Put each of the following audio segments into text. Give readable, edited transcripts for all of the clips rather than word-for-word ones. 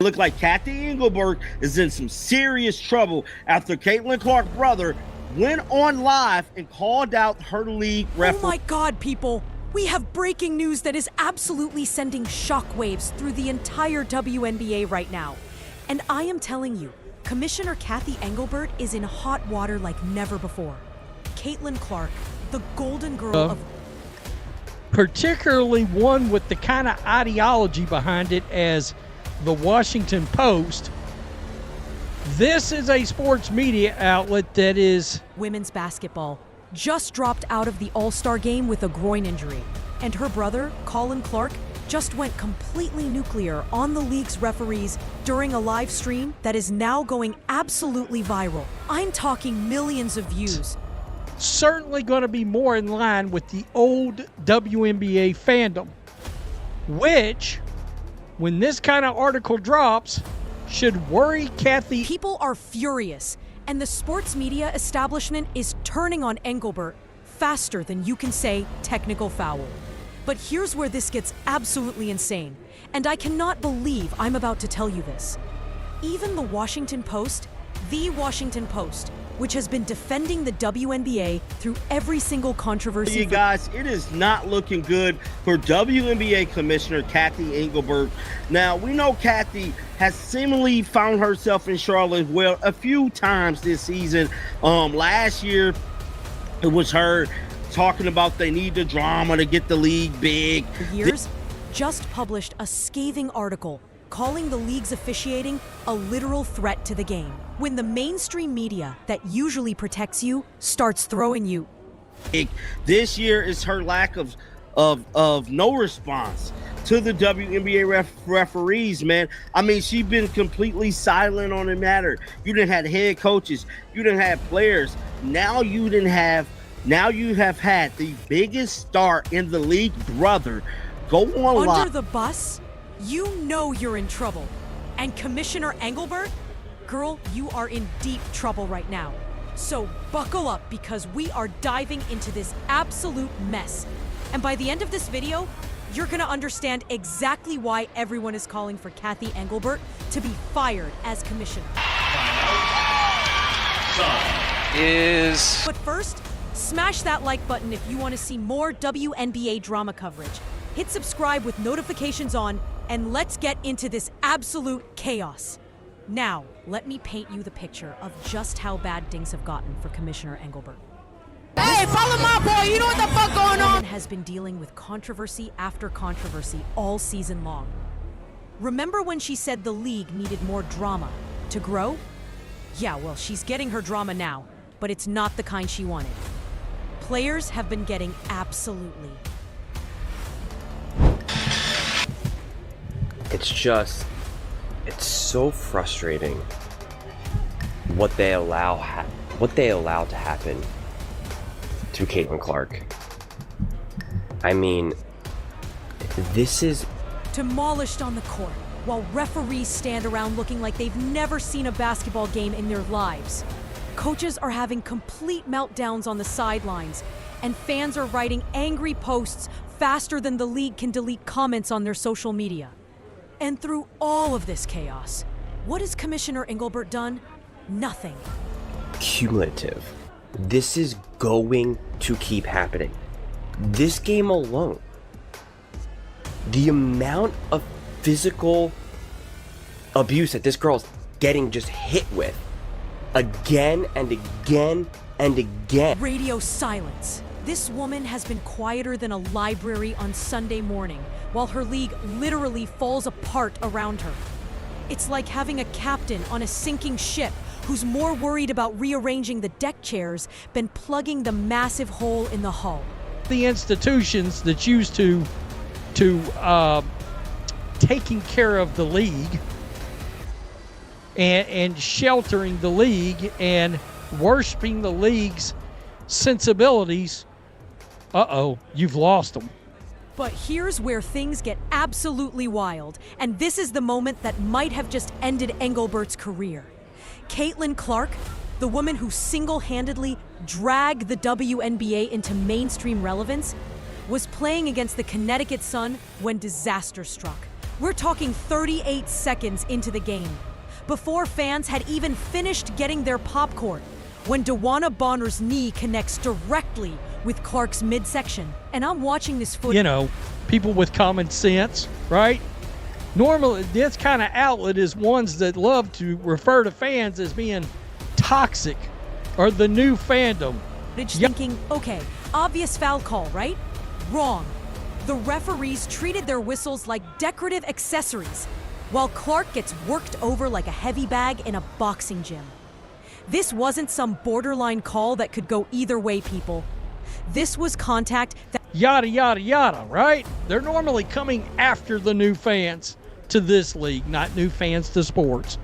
Look like Cathy Engelbert is in some serious trouble after Colin Clark's brother went on live and called out her league referee. Oh my God, people! We have breaking news that is absolutely sending shockwaves through the entire WNBA right now. And I am telling you, Commissioner Cathy Engelbert is in hot water like never before. Colin Clark, the golden girl of... Particularly one with the kind of ideology behind it as the Washington Post. This is a sports media outlet that is... Women's basketball just dropped out of the All-Star game with a groin injury. And her brother, Colin Clark, just went completely nuclear on the league's referees during a live stream that is now going absolutely viral. I'm talking millions of views. Certainly going to be more in line with the old WNBA fandom, which, when this kind of article drops, should worry Cathy. People are furious, and the sports media establishment is turning on Engelbert faster than you can say technical foul. But here's where this gets absolutely insane, and I cannot believe I'm about to tell you this. Even the Washington Post, which has been defending the WNBA through every single controversy. You guys, it is not looking good for WNBA Commissioner Cathy Engelbert. Now, we know Cathy has seemingly found herself in Charlotte a few times this season. Last year, it was her talking about they need the drama to get the league big. For years, just published a scathing article calling the league's officiating a literal threat to the game. When the mainstream media that usually protects you starts throwing you. This year is her lack of no response to the WNBA referees, man. I mean, she's been completely silent on the matter. You didn't have head coaches, you didn't have players. Now you have had the biggest star in the league brother go on live. Under the bus? You know you're in trouble. And Commissioner Engelbert? Girl, you are in deep trouble right now. So buckle up because we are diving into this absolute mess. And by the end of this video, you're gonna understand exactly why everyone is calling for Cathy Engelbert to be fired as commissioner. But first, smash that like button if you want to see more WNBA drama coverage. Hit subscribe with notifications on, and let's get into this absolute chaos. Now, let me paint you the picture of just how bad things have gotten for Commissioner Engelbert. Hey, follow my boy, you know what the fuck going on? Has been dealing with controversy after controversy all season long. Remember when she said the league needed more drama to grow? Yeah, well, she's getting her drama now, but it's not the kind she wanted. Players have been getting absolutely... It's so frustrating what they allow to happen to Colin Clark. I mean, this is demolished on the court while referees stand around looking like they've never seen a basketball game in their lives. Coaches are having complete meltdowns on the sidelines, and fans are writing angry posts faster than the league can delete comments on their social media. And through all of this chaos, what has Commissioner Engelbert done? Nothing. Cumulative. This is going to keep happening. This game alone, the amount of physical abuse that this girl's getting just hit with again and again and again. Radio silence. This woman has been quieter than a library on Sunday morning, while her league literally falls apart around her. It's like having a captain on a sinking ship who's more worried about rearranging the deck chairs than plugging the massive hole in the hull. The institutions that used to taking care of the league and sheltering the league and worshiping the league's sensibilities, you've lost them. But here's where things get absolutely wild, and this is the moment that might have just ended Engelbert's career. Colin Clark, the woman who single-handedly dragged the WNBA into mainstream relevance, was playing against the Connecticut Sun when disaster struck. We're talking 38 seconds into the game, before fans had even finished getting their popcorn, when DeWanna Bonner's knee connects directly with Clark's midsection. And I'm watching this footage. You know, people with common sense, right? Normally, this kind of outlet is ones that love to refer to fans as being toxic or the new fandom. Thinking, okay, obvious foul call, right? Wrong. The referees treated their whistles like decorative accessories, while Clark gets worked over like a heavy bag in a boxing gym. This wasn't some borderline call that could go either way, people. This was contact that... Yada, yada, yada, right? They're normally coming after the new fans to this league, not new fans to sports.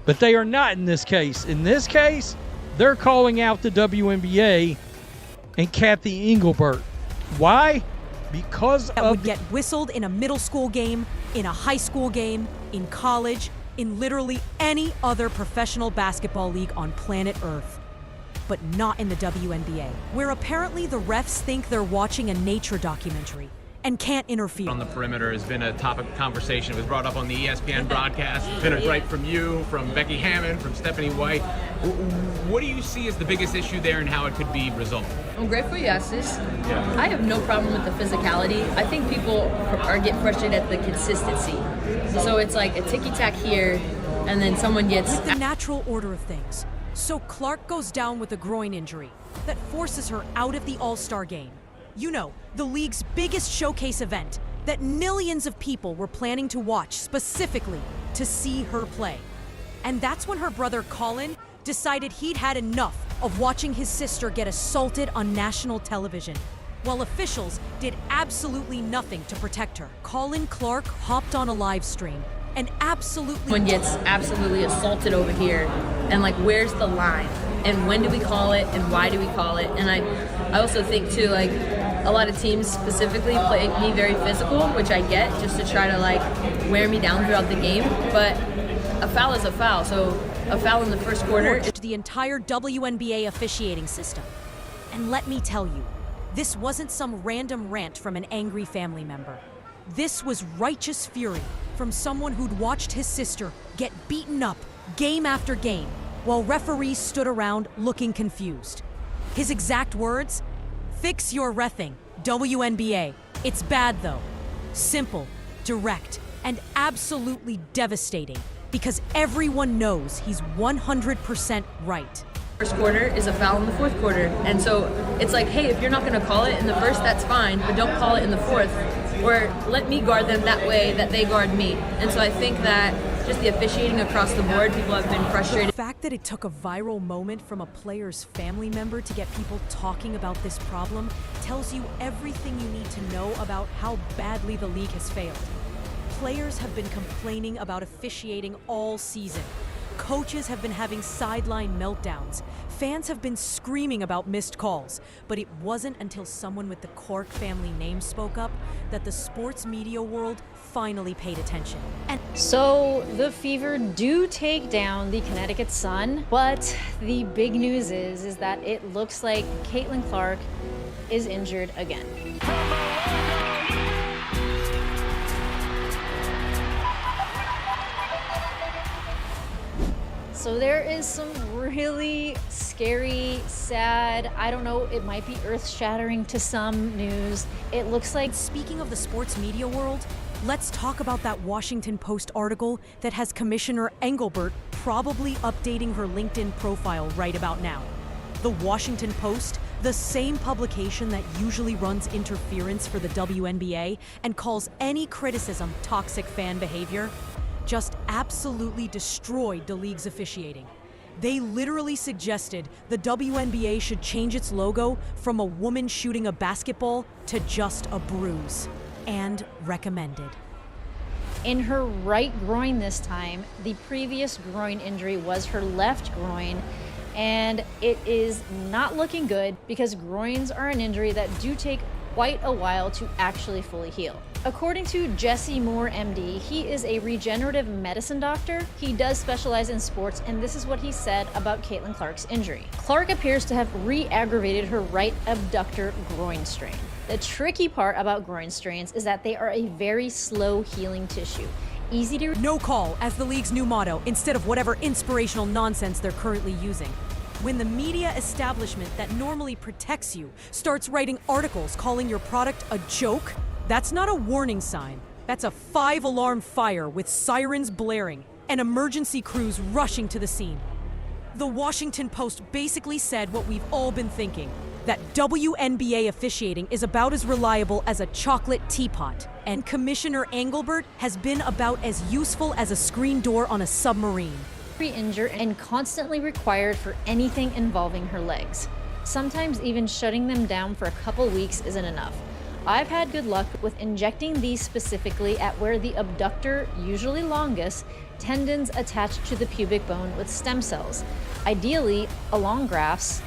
But they are not in this case. In this case, they're calling out the WNBA and Cathy Engelbert. Why? Because that would get whistled in a middle school game, in a high school game, in college, in literally any other professional basketball league on planet Earth. But not in the WNBA, where apparently the refs think they're watching a nature documentary and can't interfere. On the perimeter has been a topic of conversation. It was brought up on the ESPN broadcast. It's been a gripe from you, from Becky Hammond, from Stephanie White. What do you see as the biggest issue there and how it could be resolved? I'm grateful you asked this. I have no problem with the physicality. I think people are getting frustrated at the consistency. So it's like a ticky-tack here, and then someone gets... With the natural order of things. So Clark goes down with a groin injury that forces her out of the All-Star game. You know, the league's biggest showcase event that millions of people were planning to watch specifically to see her play. And that's when her brother Colin decided he'd had enough of watching his sister get assaulted on national television, while officials did absolutely nothing to protect her. Colin Clark hopped on a live stream and Someone gets absolutely assaulted over here, and like, where's the line? And when do we call it? And why do we call it? And I also think too, like, a lot of teams specifically play me very physical, which I get, just to try to like wear me down throughout the game. But a foul is a foul. So a foul in the first quarter. The entire WNBA officiating system. And let me tell you, this wasn't some random rant from an angry family member. This was righteous fury from someone who'd watched his sister get beaten up game after game while referees stood around looking confused. His exact words, "Fix your reffing, WNBA. It's bad though." Simple, direct, and absolutely devastating because everyone knows he's 100% right. First quarter is a foul in the fourth quarter. And so it's like, hey, if you're not going to call it in the first, that's fine, but don't call it in the fourth. Or let me guard them that way that they guard me. And so I think that just the officiating across the board, people have been frustrated. The fact that it took a viral moment from a player's family member to get people talking about this problem tells you everything you need to know about how badly the league has failed. Players have been complaining about officiating all season. Coaches have been having sideline meltdowns. Fans have been screaming about missed calls. But it wasn't until someone with the Clark family name spoke up that the sports media world finally paid attention. And so the Fever do take down the Connecticut Sun, but the big news is that it looks like Caitlin Clark is injured again. So there is some really scary, sad, I don't know, it might be earth-shattering to some news. It looks like... Speaking of the sports media world, let's talk about that Washington Post article that has Commissioner Engelbert probably updating her LinkedIn profile right about now. The Washington Post, the same publication that usually runs interference for the WNBA and calls any criticism toxic fan behavior, just absolutely destroyed the league's officiating. They literally suggested the WNBA should change its logo from a woman shooting a basketball to just a bruise, and recommended. In her right groin this time, the previous groin injury was her left groin, and it is not looking good because groins are an injury that do take quite a while to actually fully heal. According to Jesse Moore, MD, he is a regenerative medicine doctor. He does specialize in sports, and this is what he said about Caitlin Clark's injury. Clark appears to have re-aggravated her right abductor groin strain. The tricky part about groin strains is that they are a very slow healing tissue. Easy to No call as the league's new motto instead of whatever inspirational nonsense they're currently using. When the media establishment that normally protects you starts writing articles calling your product a joke, that's not a warning sign. That's a 5-alarm fire with sirens blaring and emergency crews rushing to the scene. The Washington Post basically said what we've all been thinking, that WNBA officiating is about as reliable as a chocolate teapot, and Commissioner Engelbert has been about as useful as a screen door on a submarine. injured and constantly required for anything involving her legs. Sometimes even shutting them down for a couple weeks isn't enough. I've had good luck with injecting these specifically at where the abductor, usually longus, tendons attached to the pubic bone with stem cells. Ideally, along grafts,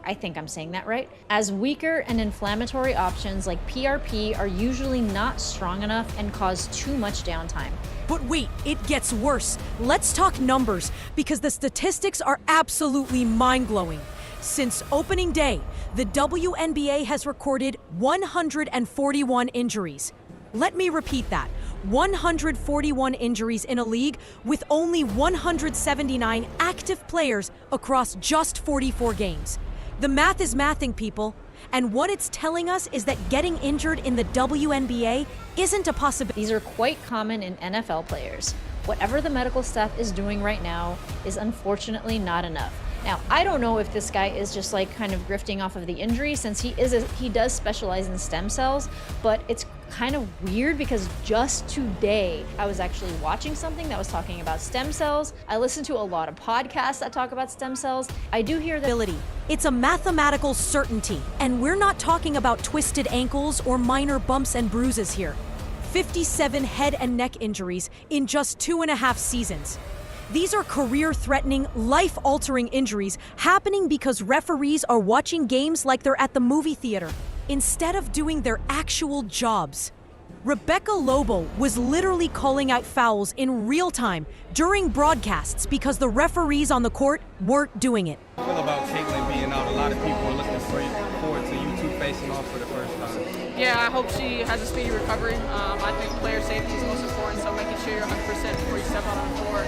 I think I'm saying that right, as weaker and inflammatory options like PRP are usually not strong enough and cause too much downtime. But wait, it gets worse. Let's talk numbers, because the statistics are absolutely mind-blowing. Since opening day, the WNBA has recorded 141 injuries. Let me repeat that. 141 injuries in a league with only 179 active players across just 44 games. The math is mathing, people. And what it's telling us is that getting injured in the WNBA isn't a possibility. These are quite common in NFL players. Whatever the medical staff is doing right now is unfortunately not enough. Now, I don't know if this guy is just like kind of grifting off of the injury, since he does specialize in stem cells, but it's kind of weird because just today I was actually watching something that was talking about stem cells. I listen to a lot of podcasts that talk about stem cells. I do hear that it's a mathematical certainty, and we're not talking about twisted ankles or minor bumps and bruises here. 57 head and neck injuries in just 2.5 seasons. These are career-threatening, life-altering injuries happening because referees are watching games like they're at the movie theater, instead of doing their actual jobs. Rebecca Lobo was literally calling out fouls in real time during broadcasts because the referees on the court weren't doing it. I feel about Caitlin being out. A lot of people are looking forward to you two facing off for the first time. Yeah, I hope she has a speedy recovery. I think player safety is most important, so making sure you're 100% before you step out on the floor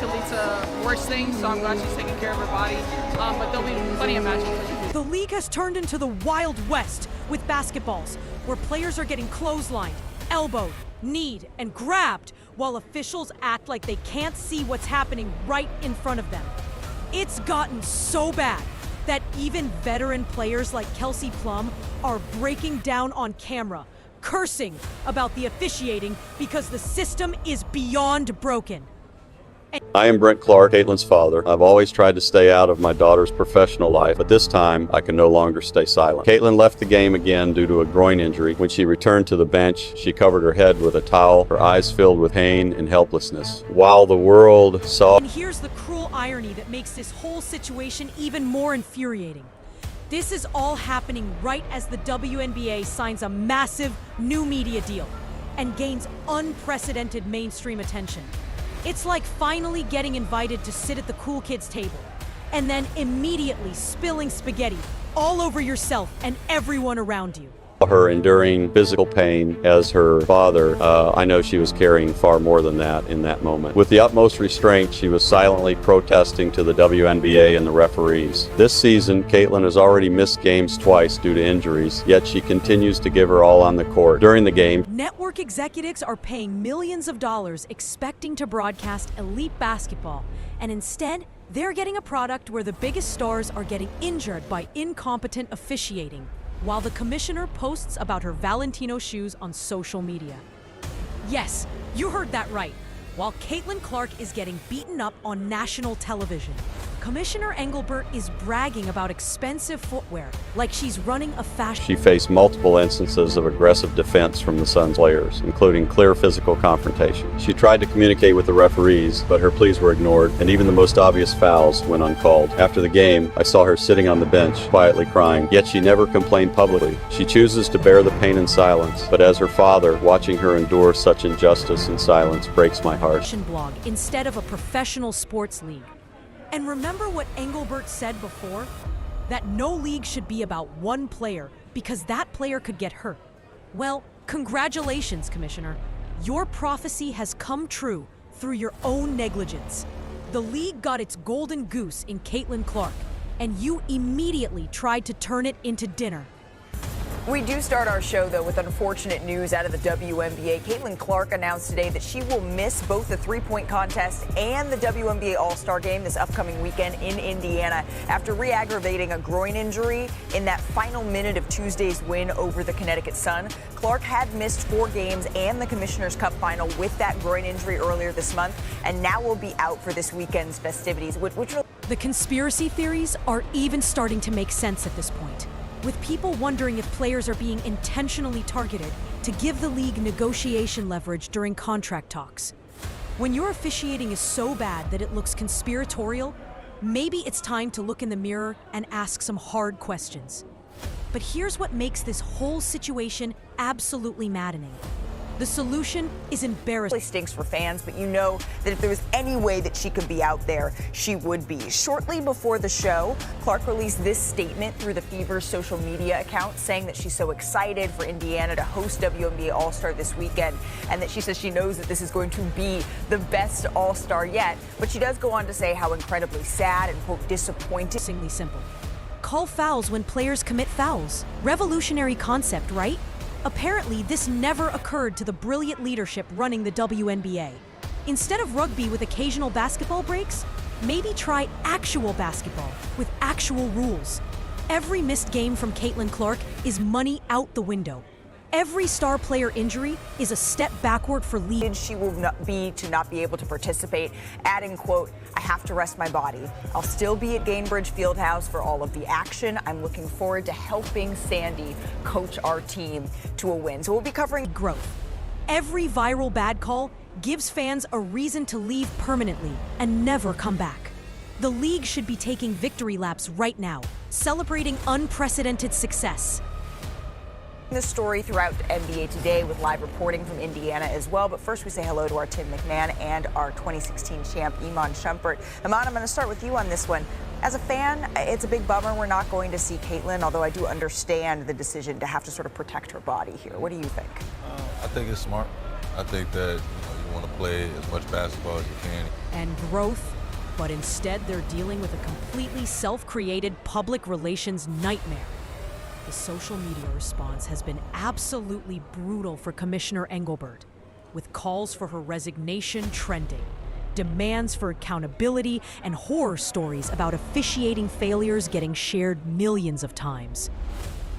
could lead to worse things, so I'm glad she's taking care of her body. But there'll be plenty of matches. The league has turned into the Wild West with basketballs, where players are getting clotheslined, elbowed, kneed, and grabbed, while officials act like they can't see what's happening right in front of them. It's gotten so bad that even veteran players like Kelsey Plum are breaking down on camera, cursing about the officiating because the system is beyond broken. I am Brent Clark, Caitlin's father. I've always tried to stay out of my daughter's professional life, but this time I can no longer stay silent. Caitlin left the game again due to a groin injury. When she returned to the bench, she covered her head with a towel, her eyes filled with pain and helplessness. While the world saw... And here's the cruel irony that makes this whole situation even more infuriating. This is all happening right as the WNBA signs a massive new media deal and gains unprecedented mainstream attention. It's like finally getting invited to sit at the cool kids table and then immediately spilling spaghetti all over yourself and everyone around you. Her enduring physical pain as her father, I know she was carrying far more than that in that moment. With the utmost restraint, she was silently protesting to the WNBA and the referees. This season, Caitlin has already missed games twice due to injuries, yet she continues to give her all on the court. During the game, network executives are paying millions of dollars expecting to broadcast elite basketball, and instead, they're getting a product where the biggest stars are getting injured by incompetent officiating, while the commissioner posts about her Valentino shoes on social media. Yes, you heard that right. While Colin Clark is getting beaten up on national television, Commissioner Engelbert is bragging about expensive footwear like she's running a fashion. She faced multiple instances of aggressive defense from the Suns players, including clear physical confrontation. She tried to communicate with the referees, but her pleas were ignored, and even the most obvious fouls went uncalled. After the game, I saw her sitting on the bench, quietly crying, yet she never complained publicly. She chooses to bear the pain in silence, but as her father, watching her endure such injustice in silence breaks my heart. Blog instead of a professional sports league. And remember what Engelbert said before? That no league should be about one player because that player could get hurt. Well, congratulations, Commissioner. Your prophecy has come true through your own negligence. The league got its golden goose in Colin Clark, and you immediately tried to turn it into dinner. We do start our show, though, with unfortunate news out of the WNBA. Colin Clark announced today that she will miss both the three-point contest and the WNBA All-Star Game this upcoming weekend in Indiana after re-aggravating a groin injury in that final minute of Tuesday's win over the Connecticut Sun. Clark had missed 4 games and the Commissioner's Cup final with that groin injury earlier this month, and now will be out for this weekend's festivities, The conspiracy theories are even starting to make sense at this point, with people wondering if players are being intentionally targeted to give the league negotiation leverage during contract talks. When your officiating is so bad that it looks conspiratorial, maybe it's time to look in the mirror and ask some hard questions. But here's what makes this whole situation absolutely maddening. The solution is embarrassing. It stinks for fans, but you know that if there was any way that she could be out there, she would be. Shortly before the show, Clark released this statement through the Fever's social media account, saying that she's so excited for Indiana to host WNBA All-Star this weekend, and that she says she knows that this is going to be the best All-Star yet. But she does go on to say how incredibly sad and, quote, disappointing. Simple. Call fouls when players commit fouls. Revolutionary concept, right? Apparently, this never occurred to the brilliant leadership running the WNBA. Instead of rugby with occasional basketball breaks, maybe try actual basketball with actual rules. Every missed game from Colin Clark is money out the window. Every star player injury is a step backward for league. She will not be able to participate, adding, quote, "I have to rest my body. I'll still be at Gainbridge Fieldhouse for all of the action. I'm looking forward to helping Sandy coach our team to a win." So we'll be covering growth. Every viral bad call gives fans a reason to leave permanently and never come back. The league should be taking victory laps right now, celebrating unprecedented success. This story throughout NBA Today with live reporting from Indiana as well. But first we say hello to our Tim McMahon and our 2016 champ, Iman Shumpert. Iman, I'm going to start with you on this one. As a fan, it's a big bummer we're not going to see Colin, although I do understand the decision to have to sort of protect her body here. What do you think? I think it's smart. I think that you want to play as much basketball as you can. And growth, but instead they're dealing with a completely self-created public relations nightmare. The social media response has been absolutely brutal for Commissioner Engelbert, with calls for her resignation trending, demands for accountability, and horror stories about officiating failures getting shared millions of times.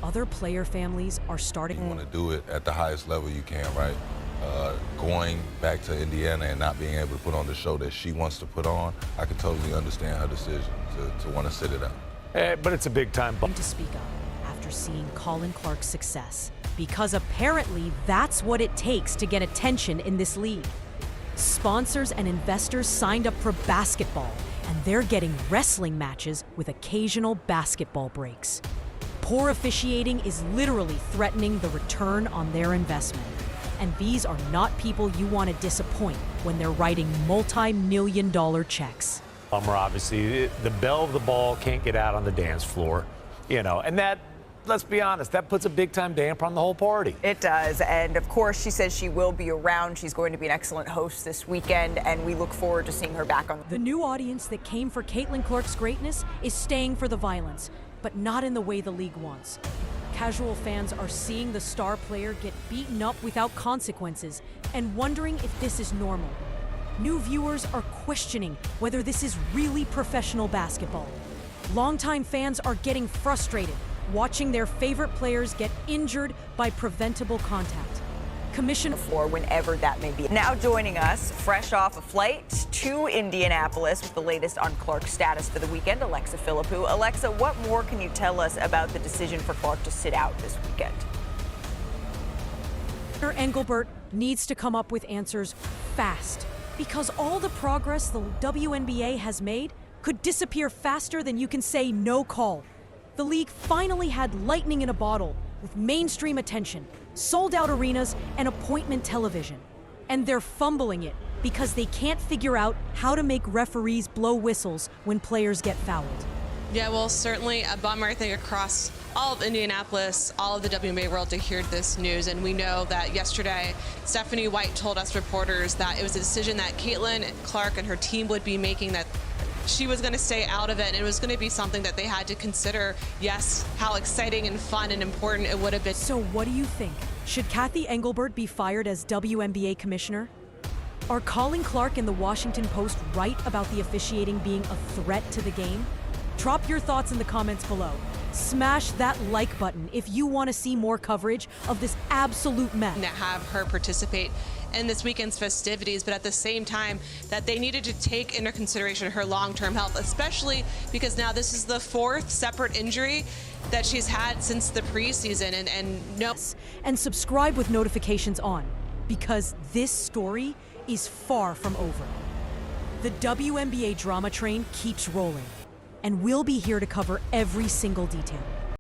Other player families are starting. You want to do it at the highest level you can, right? Going back to Indiana and not being able to put on the show that she wants to put on, I can totally understand her decision to want to sit it out. But it's a big time bump to speak up after seeing Colin Clark's success, because apparently that's what it takes to get attention in this league. Sponsors and investors signed up for basketball, and they're getting wrestling matches with occasional basketball breaks. Poor officiating is literally threatening the return on their investment. And these are not people you want to disappoint when they're writing multi-million-dollar checks. Obviously, the belle of the ball can't get out on the dance floor, and that, let's be honest, that puts a big-time damper on the whole party. It does, and of course, she says she will be around. She's going to be an excellent host this weekend, and we look forward to seeing her back on. The new audience that came for Colin Clark's greatness is staying for the violence, but not in the way the league wants. Casual fans are seeing the star player get beaten up without consequences and wondering if this is normal. New viewers are questioning whether this is really professional basketball. Longtime fans are getting frustrated watching their favorite players get injured by preventable contact. Commissioner for whenever that may be. Now joining us, fresh off a flight to Indianapolis with the latest on Clark's status for the weekend, Alexa Philippou. Alexa, what more can you tell us about the decision for Clark to sit out this weekend? Commissioner Engelbert needs to come up with answers fast, because all the progress the WNBA has made could disappear faster than you can say no call. The league finally had lightning in a bottle with mainstream attention, sold-out arenas, and appointment television. And they're fumbling it because they can't figure out how to make referees blow whistles when players get fouled. Yeah, well, certainly a bummer, I think, across all of Indianapolis, all of the WNBA world to hear this news. And we know that yesterday, Stephanie White told us reporters that it was a decision that Caitlin Clark and her team would be making, that she was going to stay out of it, and it was going to be something that they had to consider. Yes, how exciting and fun and important it would have been. So what do you think? Should Cathy Engelbert be fired as WNBA commissioner? Are Colin Clark and the Washington Post right about the officiating being a threat to the game? Drop your thoughts in the comments below. Smash that like button if you want to see more coverage of this absolute mess. To have her participate in this weekend's festivities, but at the same time that they needed to take into consideration her long-term health, especially because now this is the 4th separate injury that she's had since the preseason. And subscribe with notifications on, because this story is far from over. The WNBA drama train keeps rolling, and we'll be here to cover every single detail.